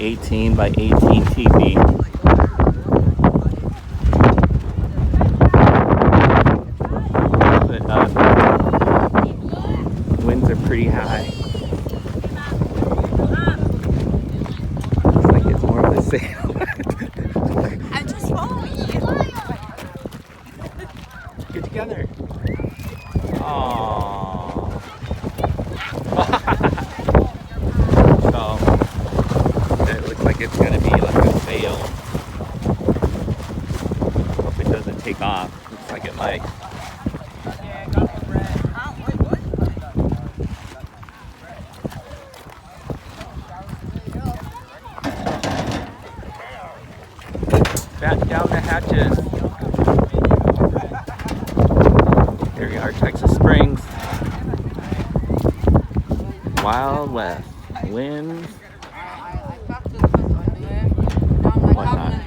18 by 18 teepee. But winds are pretty high. Looks like it's more of a sail. I'm just following you. Get together. Aww. So it looks like it's gonna be like a sail. Hope it doesn't take off. Looks like it might. Batten down the hatches. Here we are, Texas Springs. Wild West. Winds. Whatnot.